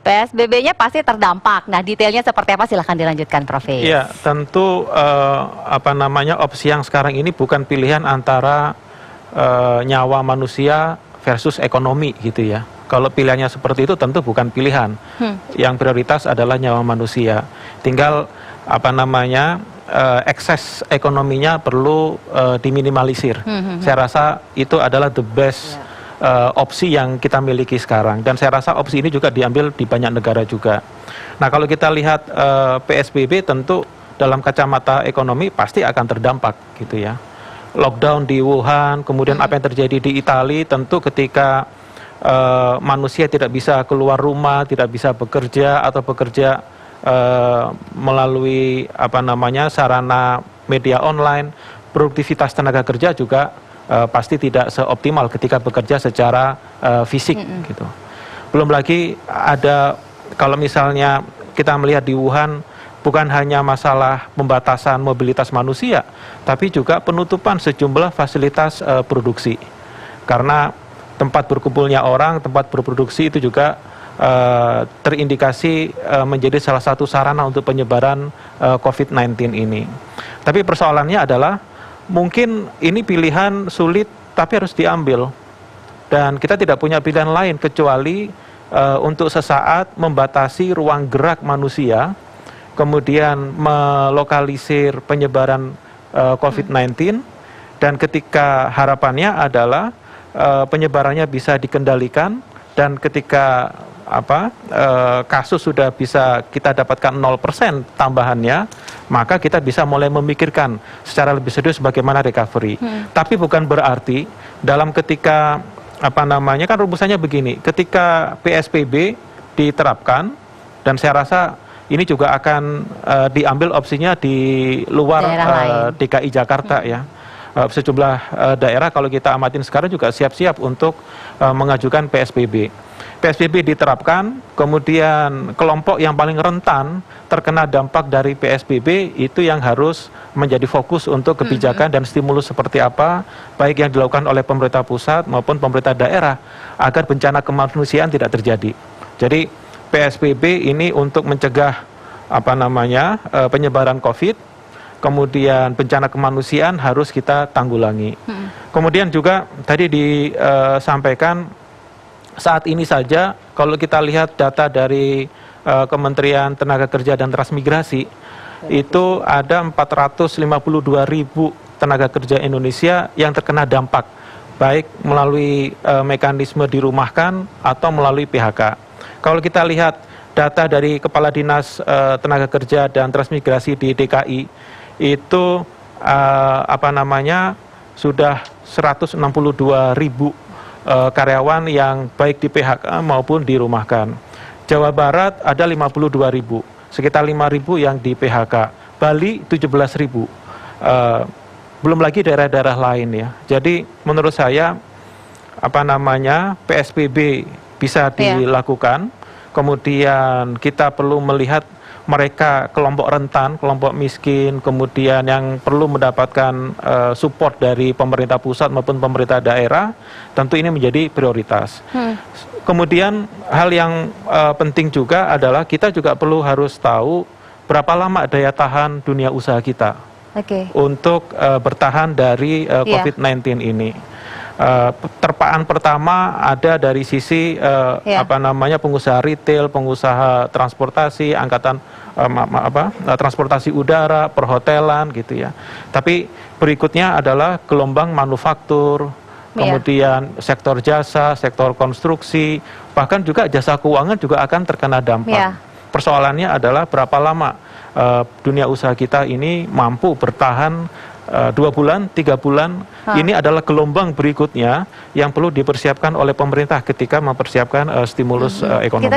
PSBB-nya pasti terdampak. Nah, detailnya seperti apa? Silahkan dilanjutkan, Prof. Iya, tentu opsi yang sekarang ini bukan pilihan antara nyawa manusia versus ekonomi gitu ya. Kalau pilihannya seperti itu tentu bukan pilihan. Yang prioritas adalah nyawa manusia. Tinggal ekses ekonominya perlu diminimalisir. Saya rasa itu adalah the best opsi yang kita miliki sekarang, dan saya rasa opsi ini juga diambil di banyak negara juga. Nah, kalau kita lihat PSBB tentu dalam kacamata ekonomi pasti akan terdampak gitu ya. Lockdown di Wuhan, kemudian apa yang terjadi di Italia, tentu ketika manusia tidak bisa keluar rumah, tidak bisa bekerja atau bekerja melalui sarana media online, produktivitas tenaga kerja juga pasti tidak seoptimal ketika bekerja secara fisik gitu. Belum lagi ada, kalau misalnya kita melihat di Wuhan, bukan hanya masalah pembatasan mobilitas manusia, tapi juga penutupan sejumlah fasilitas produksi. Karena tempat berkumpulnya orang, tempat berproduksi itu juga terindikasi menjadi salah satu sarana untuk penyebaran COVID-19 ini. Tapi persoalannya adalah mungkin ini pilihan sulit tapi harus diambil, dan kita tidak punya pilihan lain kecuali untuk sesaat membatasi ruang gerak manusia, kemudian melokalisir penyebaran COVID-19, dan ketika harapannya adalah penyebarannya bisa dikendalikan, dan ketika kasus sudah bisa kita dapatkan 0% tambahannya, maka kita bisa mulai memikirkan secara lebih serius bagaimana recovery. Tapi bukan berarti dalam ketika kan rumusannya begini, ketika PSBB diterapkan, dan saya rasa ini juga akan diambil opsinya di luar DKI Jakarta ya. Sejumlah daerah kalau kita amatin sekarang juga siap-siap untuk mengajukan PSBB. PSBB diterapkan, kemudian kelompok yang paling rentan terkena dampak dari PSBB itu yang harus menjadi fokus untuk kebijakan dan stimulus seperti apa, baik yang dilakukan oleh pemerintah pusat maupun pemerintah daerah, agar bencana kemanusiaan tidak terjadi. Jadi PSBB ini untuk mencegah penyebaran COVID, kemudian bencana kemanusiaan harus kita tanggulangi. Kemudian juga tadi disampaikan, saat ini saja kalau kita lihat data dari Kementerian Tenaga Kerja dan Transmigrasi, itu ada 452.000 tenaga kerja Indonesia yang terkena dampak, baik melalui mekanisme dirumahkan atau melalui PHK. Kalau kita lihat data dari Kepala Dinas Tenaga Kerja dan Transmigrasi di DKI, itu sudah 162.000 karyawan yang baik di PHK maupun dirumahkan. Jawa Barat ada 52.000, sekitar 5.000 yang di PHK. Bali 17.000. Belum lagi daerah-daerah lain ya. Jadi menurut saya PSBB bisa dilakukan. Kemudian kita perlu melihat mereka kelompok rentan, kelompok miskin, kemudian yang perlu mendapatkan support dari pemerintah pusat maupun pemerintah daerah, tentu ini menjadi prioritas. Kemudian hal yang penting juga adalah kita juga harus tahu berapa lama daya tahan dunia usaha kita untuk bertahan dari COVID-19 ini. Terpaan pertama ada dari sisi pengusaha retail, pengusaha transportasi, transportasi udara, perhotelan gitu ya. Tapi berikutnya adalah gelombang manufaktur, kemudian sektor jasa, sektor konstruksi, bahkan juga jasa keuangan juga akan terkena dampak. Persoalannya adalah berapa lama dunia usaha kita ini mampu bertahan 2 bulan, 3 bulan. Ini adalah gelombang berikutnya yang perlu dipersiapkan oleh pemerintah ketika mempersiapkan stimulus ekonomi.